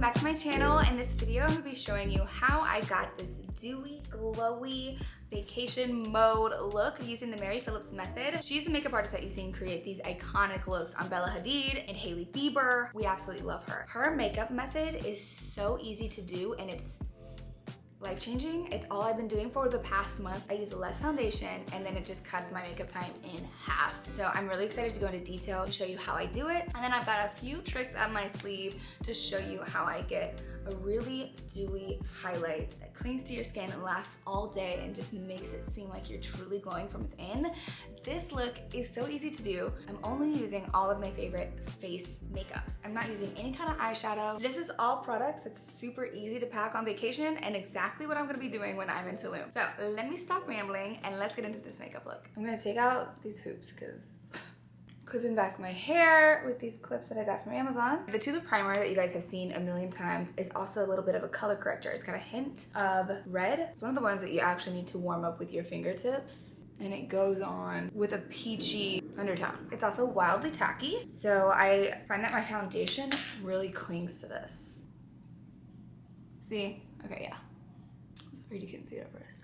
back to my channel. In this video, I'm gonna be showing you how I got this dewy, glowy, vacation mode look using the Phillips method. She's the makeup artist that you've seen create these iconic looks on Bella Hadid and Hailey Bieber. We absolutely love her. Her makeup method is so easy to do and it's life-changing. It's all I've been doing for the past month. I use less foundation and then it just cuts my makeup time in half. So I'm really excited to go into detail and show you how I do it. And then I've got a few tricks up my sleeve to show you how I get a really dewy highlight that clings to your skin and lasts all day and just makes it seem like you're truly glowing from within. This look is so easy to do. I'm only using all of my favorite face makeups. I'm not using any kind of eyeshadow. This is all products that's super easy to pack on vacation and exactly what I'm gonna be doing when I'm in Tulum. So let me stop rambling and let's get into this makeup look. I'm gonna take out these hoops because clipping back my hair with these clips that I got from Amazon. The Tulip primer that you guys have seen a million times is also a little bit of a color corrector. It's got a hint of red. It's one of the ones that you actually need to warm up with your fingertips. And it goes on with a peachy undertone. It's also wildly tacky, so I find that my foundation really clings to this. See? Okay, yeah. I was afraid you couldn't see it at first.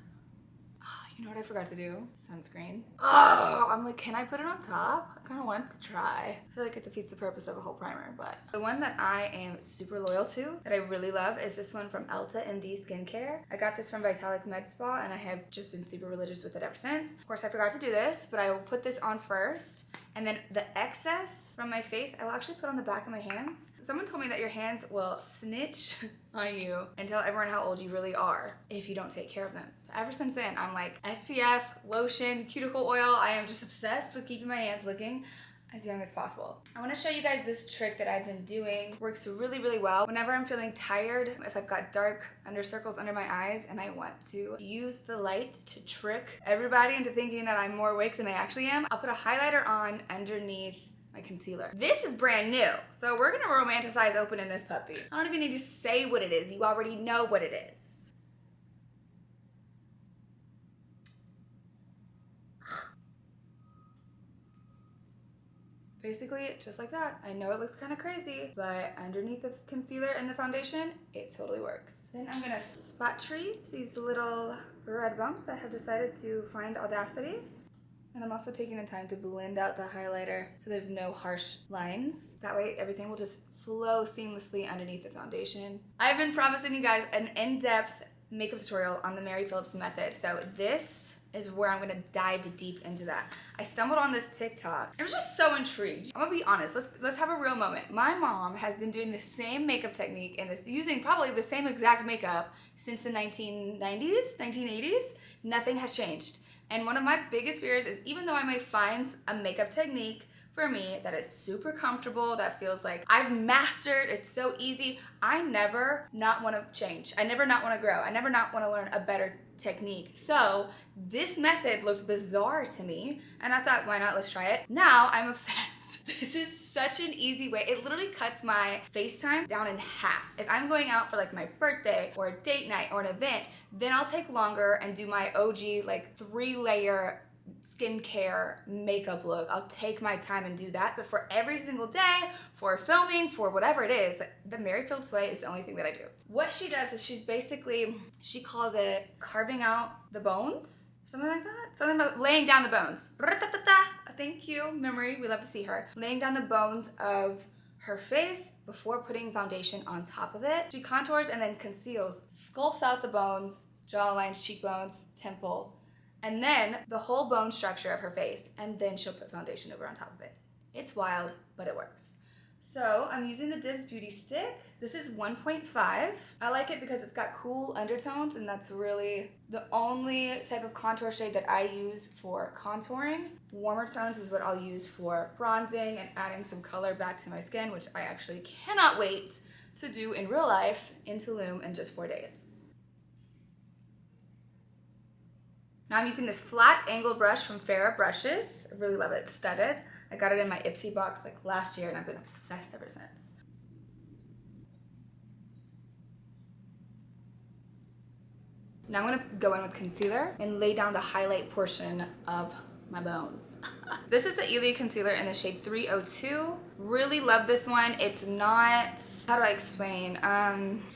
You know what I forgot to do? Sunscreen. Oh, I'm like, can I put it on top? I kind of want to try. I feel like it defeats the purpose of a whole primer, but the one that I am super loyal to, that I really love, is this one from Elta MD Skincare. I got this from Vitalic Med Spa, and I have just been super religious with it ever since. Of course, I forgot to do this, but I will put this on first, and then the excess from my face, I will actually put on the back of my hands. Someone told me that your hands will snitch on you and tell everyone how old you really are if you don't take care of them. So ever since then, I'm like SPF, lotion, cuticle oil. I am just obsessed with keeping my hands looking as young as possible. I want to show you guys this trick that I've been doing. Works really, really well. Whenever I'm feeling tired, if I've got dark under circles under my eyes and I want to use the light to trick everybody into thinking that I'm more awake than I actually am, I'll put a highlighter on underneath my concealer. This is brand new, so we're gonna romanticize opening this puppy. I don't even need to say what it is. You already know what it is. Basically, just like that. I know it looks kind of crazy, but underneath the concealer and the foundation, it totally works. Then I'm gonna spot treat these little red bumps. I have decided to find audacity. And I'm also taking the time to blend out the highlighter so there's no harsh lines. That way everything will just flow seamlessly underneath the foundation. I've been promising you guys an in-depth makeup tutorial on the Phillips method. So this is where I'm gonna dive deep into that. I stumbled on this TikTok. I was just so intrigued. I'm gonna be honest, let's have a real moment. My mom has been doing the same makeup technique and using probably the same exact makeup since the 1990s, 1980s. Nothing has changed. And one of my biggest fears is even though I may find a makeup technique for me that is super comfortable, that feels like I've mastered, it's so easy, I never not want to change. I never not want to grow. I never not want to learn a better technique. So this method looked bizarre to me and I thought, why not? Let's try it. Now I'm obsessed. This is such an easy way. It literally cuts my face time down in half. If I'm going out for like my birthday or a date night or an event, then I'll take longer and do my OG like 3-layer skincare makeup look. I'll take my time and do that, but for every single day, for filming, for whatever it is, the Phillips way is the only thing that I do. What she does is she calls it carving out the bones, something like that. Something about laying down the bones. Thank you, memory, we love to see her. Laying down the bones of her face before putting foundation on top of it. She contours and then conceals, sculpts out the bones, jawline, cheekbones, temple, and then the whole bone structure of her face, and then she'll put foundation over on top of it. It's wild, but it works. So I'm using the Dibs Beauty Stick. This is 1.5. I like it because it's got cool undertones, and that's really the only type of contour shade that I use for contouring. Warmer tones is what I'll use for bronzing and adding some color back to my skin, which I actually cannot wait to do in real life in Tulum in just 4 days. Now I'm using this flat angle brush from Farrah Brushes. I really love it, it's studded. I got it in my Ipsy box like last year and I've been obsessed ever since. Now I'm gonna go in with concealer and lay down the highlight portion of my bones. This is the Alisha concealer in the shade 302. Really love this one. It's not, how do I explain?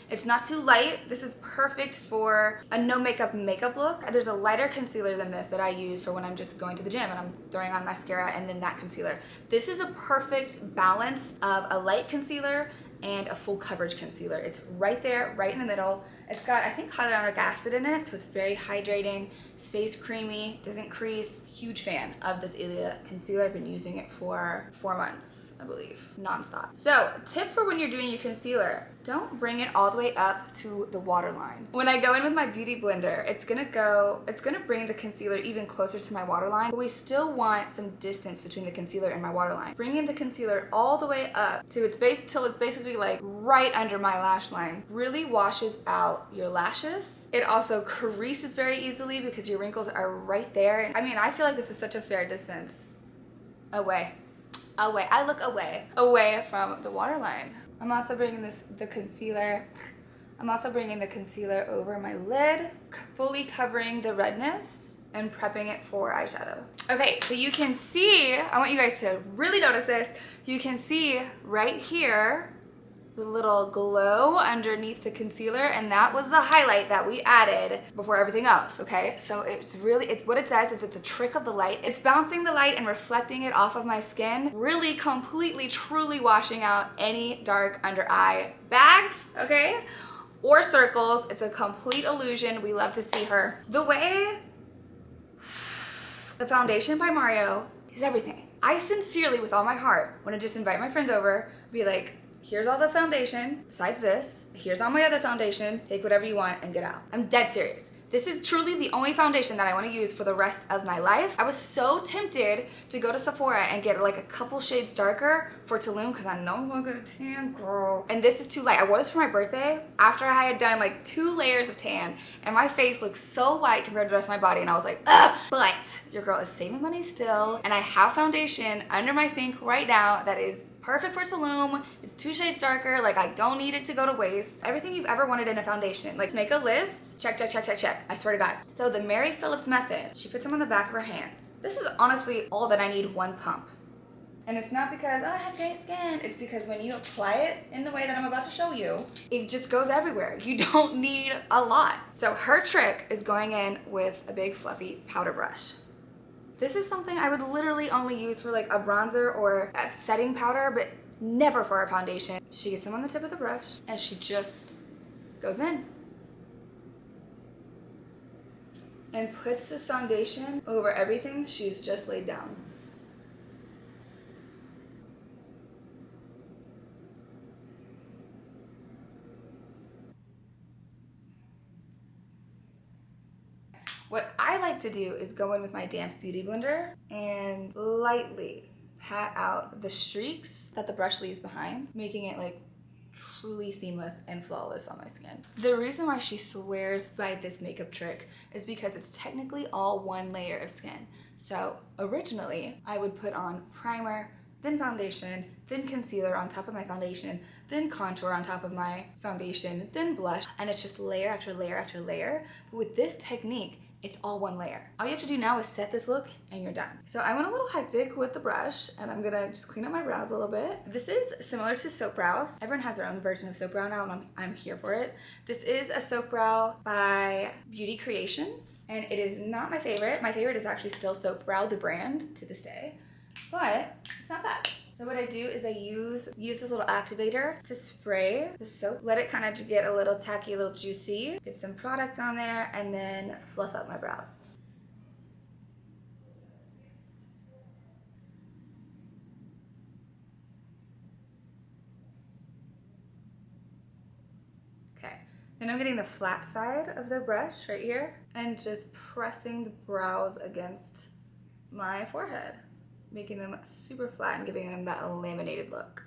It's not too light. This is perfect for a no makeup look. There's a lighter concealer than this that I use for when I'm just going to the gym and I'm throwing on mascara and then that concealer. This is a perfect balance of a light concealer and a full coverage concealer. It's right there, right in the middle. It's got, I think, hyaluronic acid in it, so it's very hydrating, stays creamy, doesn't crease. Huge fan of this Alisha concealer. I've been using it for 4 months, I believe, nonstop. So, tip for when you're doing your concealer, don't bring it all the way up to the waterline. When I go in with my beauty blender, it's gonna bring the concealer even closer to my waterline, but we still want some distance between the concealer and my waterline. Bringing the concealer all the way up to till it's basically like right under my lash line really washes out your lashes. It also creases very easily because your wrinkles are right there. I mean, I feel like this is such a fair distance away. I look away from the waterline. I'm also bringing the concealer over my lid, fully covering the redness and prepping it for eyeshadow. Okay, so you can see, I want you guys to really notice this. You can see right here the little glow underneath the concealer, and that was the highlight that we added before everything else, okay? So it's what it does is it's a trick of the light. It's bouncing the light and reflecting it off of my skin, really completely, truly washing out any dark under eye bags, okay? Or circles. It's a complete illusion. We love to see her. The foundation by Mario is everything. I sincerely, with all my heart, want to just invite my friends over, be like, here's all the foundation, besides this, here's all my other foundation, take whatever you want and get out. I'm dead serious. This is truly the only foundation that I want to use for the rest of my life. I was so tempted to go to Sephora and get like a couple shades darker for Tulum because I know I'm gonna get a tan, girl. And this is too light. I wore this for my birthday after I had done like 2 layers of tan and my face looked so white compared to the rest of my body and I was like, ugh! But your girl is saving money still and I have foundation under my sink right now that is perfect for Tulum. It's 2 shades darker. Like, I don't need it to go to waste. Everything you've ever wanted in a foundation. Like, make a list. Check, check, check, check, check. I swear to God. So the Mary Phillips method, she puts them on the back of her hands. This is honestly all that I need, one pump. And it's not because, oh, I have great skin. It's because when you apply it in the way that I'm about to show you, it just goes everywhere. You don't need a lot. So her trick is going in with a big fluffy powder brush. This is something I would literally only use for like a bronzer or a setting powder, but never for a foundation. She gets them on the tip of the brush and she just goes in and puts this foundation over everything she's just laid down. What I like to do is go in with my damp beauty blender and lightly pat out the streaks that the brush leaves behind, making it like truly seamless and flawless on my skin. The reason why she swears by this makeup trick is because it's technically all one layer of skin. So originally I would put on primer, then foundation, then concealer on top of my foundation, then contour on top of my foundation, then blush, and it's just layer after layer after layer. But with this technique, it's all one layer. All you have to do now is set this look and you're done. So I went a little hectic with the brush and I'm gonna just clean up my brows a little bit. This is similar to soap brows. Everyone has their own version of soap brow now and I'm here for it. This is a soap brow by Beauty Creations and it is not my favorite. My favorite is actually still Soap Brow, the brand, to this day, but it's not bad. So what I do is I use this little activator to spray the soap, let it kind of get a little tacky, a little juicy, get some product on there, and then fluff up my brows. Okay, then I'm getting the flat side of the brush right here and just pressing the brows against my forehead, making them super flat and giving them that laminated look.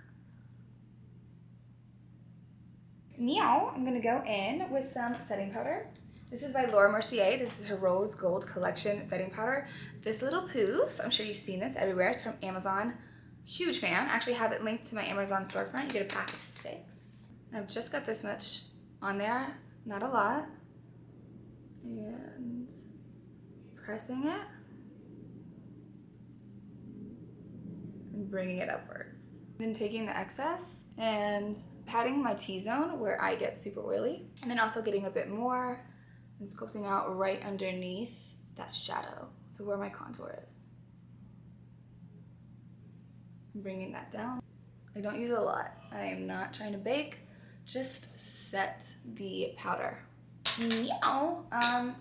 Now I'm gonna go in with some setting powder. This is by Laura Mercier. This is her Rose Gold Collection setting powder. This little poof, I'm sure you've seen this everywhere. It's from Amazon. Huge fan. I actually have it linked to my Amazon storefront. You get a pack of 6. I've just got this much on there, not a lot. And pressing it. and bringing it upwards. Then taking the excess and patting my T-zone where I get super oily, and then also getting a bit more and sculpting out right underneath that shadow, so where my contour is. I'm bringing that down. I don't use a lot. I am not trying to bake, just set the powder. Meow.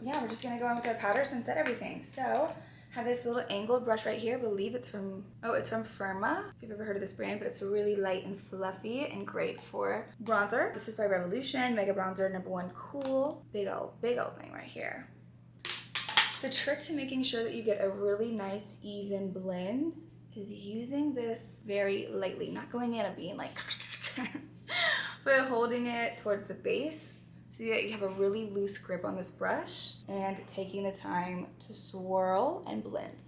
Yeah, we're just gonna go in with our powders and set everything. So, have this little angled brush right here. I believe it's from, it's from Firma, if you've ever heard of this brand, but it's really light and fluffy and great for bronzer. This is by Revolution, Mega Bronzer #1 Cool. Big old thing right here. The trick to making sure that you get a really nice, even blend is using this very lightly, not going in and being like, but holding it towards the base so that you have a really loose grip on this brush and taking the time to swirl and blend.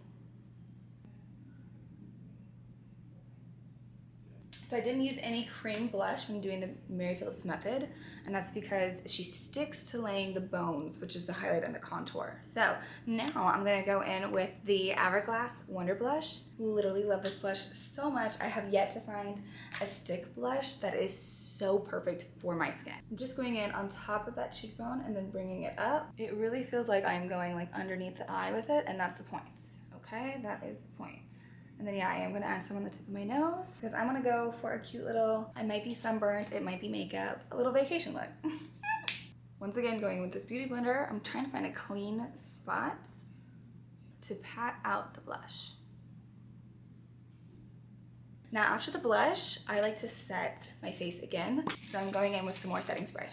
So I didn't use any cream blush when doing the Mary Phillips method, and that's because she sticks to laying the bones, which is the highlight and the contour. So now I'm gonna go in with the Hourglass Wonder Blush. Literally love this blush so much. I have yet to find a stick blush that is so perfect for my skin. I'm just going in on top of that cheekbone and then bringing it up. It really feels like I'm going like underneath the eye with it, and that's the point, okay? That is the point. And then yeah, I am gonna add some on the tip of my nose because I wanna go for a cute little, I might be sunburnt, it might be makeup, a little vacation look. Once again, going with this beauty blender, I'm trying to find a clean spot to pat out the blush. Now after the blush, I like to set my face again. So I'm going in with some more setting spray.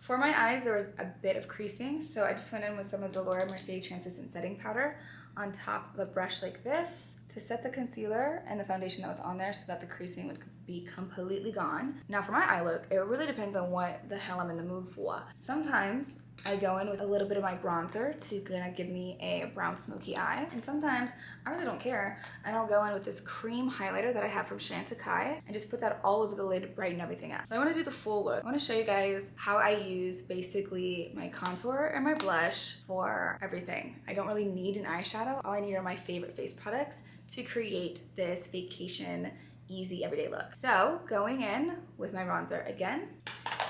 For my eyes, there was a bit of creasing, so I just went in with some of the Laura Mercier Translucent Setting Powder on top of a brush like this to set the concealer and the foundation that was on there so that the creasing would be completely gone. Now for my eye look, it really depends on what the hell I'm in the mood for. Sometimes I go in with a little bit of my bronzer to kind of give me a brown smoky eye. And sometimes I really don't care, and I'll go in with this cream highlighter that I have from Chantecaille and just put that all over the lid to brighten everything up. But I want to do the full look. I want to show you guys how I use basically my contour and my blush for everything. I don't really need an eyeshadow. All I need are my favorite face products to create this vacation easy everyday look. So going in with my bronzer again,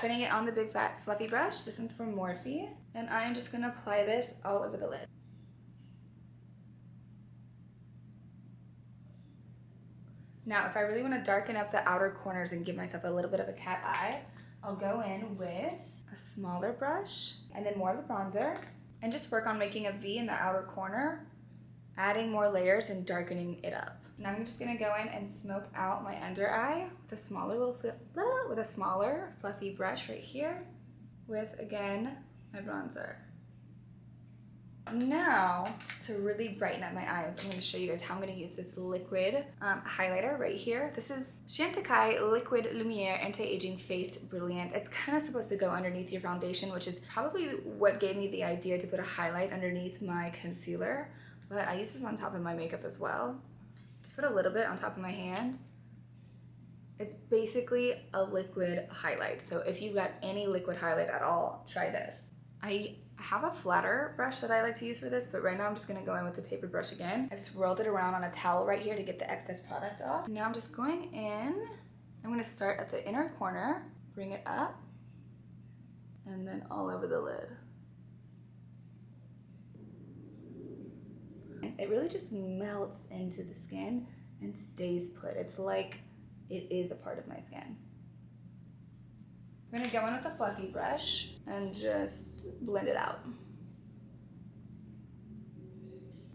putting it on the big fat fluffy brush. This one's from Morphe, and I'm just gonna apply this all over the lid. Now if I really want to darken up the outer corners and give myself a little bit of a cat eye, I'll go in with a smaller brush and then more of the bronzer and just work on making a V in the outer corner, adding more layers and darkening it up. Now I'm just gonna go in and smoke out my under eye with a smaller fluffy brush right here with, again, my bronzer. Now, to really brighten up my eyes, I'm gonna show you guys how I'm gonna use this liquid highlighter right here. This is Chantecaille Liquid Lumiere Anti-Aging Face Brilliant. It's kind of supposed to go underneath your foundation, which is probably what gave me the idea to put a highlight underneath my concealer, but I use this on top of my makeup as well. Just put a little bit on top of my hand. It's basically a liquid highlight. So if you've got any liquid highlight at all, try this. I have a flatter brush that I like to use for this, but right now I'm just gonna go in with the tapered brush again. I've swirled it around on a towel right here to get the excess product off. Now I'm just going in. I'm gonna start at the inner corner, bring it up, and then all over the lid. It really just melts into the skin and stays put. It's like it is a part of my skin. I'm gonna go in with a fluffy brush and just blend it out.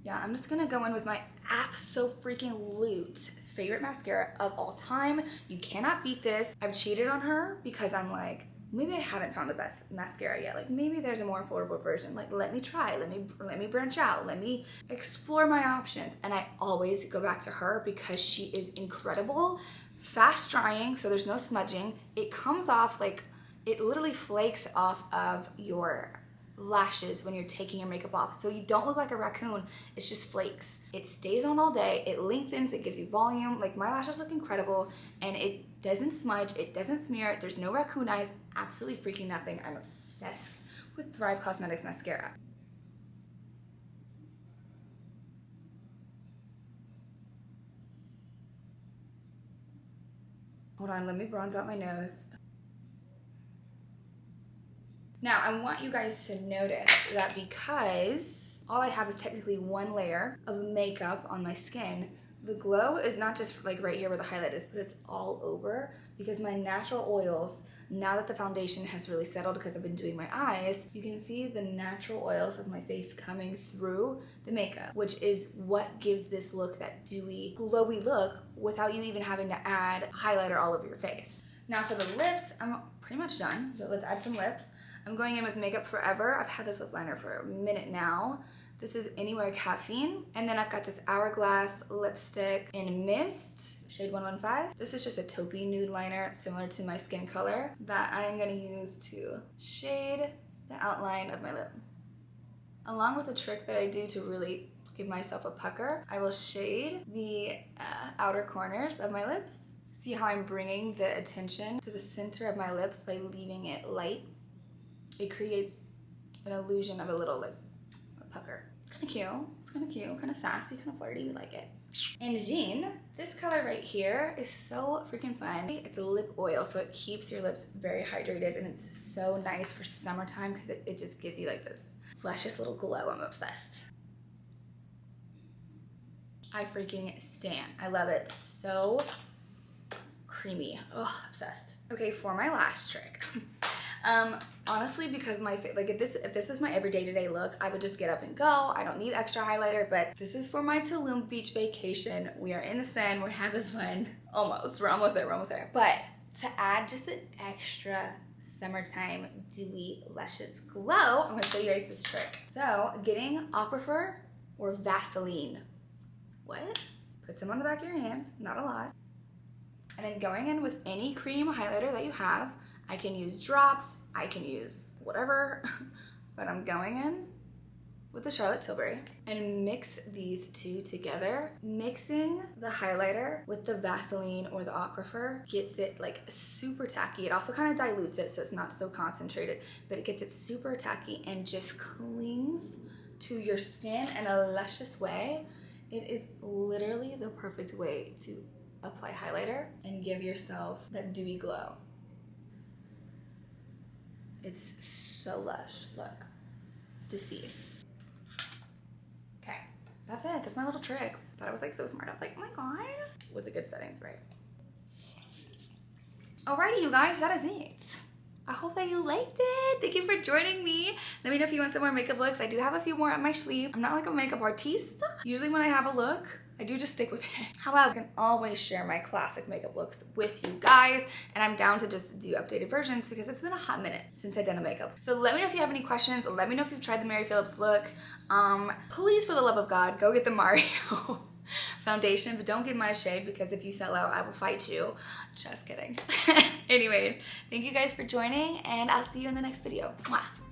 Yeah, I'm just gonna go in with my abso-freaking-lute favorite mascara of all time. You cannot beat this. I've cheated on her because I'm like, maybe I haven't found the best mascara yet. Like maybe there's a more affordable version. Like let me try, let me branch out, let me explore my options. And I always go back to her because she is incredible. Fast drying, so there's no smudging. It comes off like, it literally flakes off of your lashes when you're taking your makeup off. So you don't look like a raccoon, it's just flakes. It stays on all day, it lengthens, it gives you volume. Like my lashes look incredible and it doesn't smudge, it doesn't smear, there's no raccoon eyes, absolutely freaking nothing. I'm obsessed with Thrive Cosmetics mascara. Hold on, let me bronze out my nose. Now, I want you guys to notice that because all I have is technically one layer of makeup on my skin, the glow is not just like right here where the highlight is, but it's all over because my natural oils, now that the foundation has really settled because I've been doing my eyes, you can see the natural oils of my face coming through the makeup, which is what gives this look, that dewy, glowy look without you even having to add highlighter all over your face. Now for the lips, I'm pretty much done, but let's add some lips. I'm going in with Makeup Forever. I've had this lip liner for a minute now. This is Anywhere Caffeine. And then I've got this Hourglass lipstick in Mist, shade 115. This is just a taupey nude liner, similar to my skin color, that I'm gonna use to shade the outline of my lip. Along with a trick that I do to really give myself a pucker, I will shade the outer corners of my lips. See how I'm bringing the attention to the center of my lips by leaving it light? It creates an illusion of a little like a pucker. It's kind of cute. It's kind of cute, kind of sassy, kind of flirty. We like it. And Jean, this color right here is so freaking fun. It's a lip oil, so it keeps your lips very hydrated, and it's so nice for summertime because it just gives you like this fleshless little glow. I'm obsessed. I freaking stan. I love it. So creamy. Oh, obsessed. Okay, for my last trick. Honestly, because my face, like if this was my everyday today look, I would just get up and go. I don't need extra highlighter, but this is for my Tulum beach vacation. We are in the sun, we're having fun. Almost, we're almost there. But to add just an extra summertime dewy, luscious glow, I'm gonna show you guys this trick. So getting Aquifer or Vaseline. What? Put some on the back of your hand, not a lot. And then going in with any cream highlighter that you have. I can use drops, I can use whatever, but I'm going in with the Charlotte Tilbury and mix these two together. Mixing the highlighter with the Vaseline or the Aquifer gets it like super tacky. It also kind of dilutes it so it's not so concentrated, but it gets it super tacky and just clings to your skin in a luscious way. It is literally the perfect way to apply highlighter and give yourself that dewy glow. It's so lush, look, deceased. Okay, that's it, that's my little trick. Thought I was like so smart, I was like, oh my God. With a good setting spray. Alrighty, you guys, that is it. I hope that you liked it. Thank you for joining me. Let me know if you want some more makeup looks. I do have a few more up my sleeve. I'm not like a makeup artiste. Usually when I have a look, I do just stick with it. However, I can always share my classic makeup looks with you guys, and I'm down to just do updated versions because it's been a hot minute since I've done a makeup. So let me know if you have any questions. Let me know if you've tried the Mary Phillips look. Please, for the love of God, go get the Mario foundation, but don't get my shade because if you sell out, I will fight you. Just kidding. Anyways, thank you guys for joining, and I'll see you in the next video. Mwah.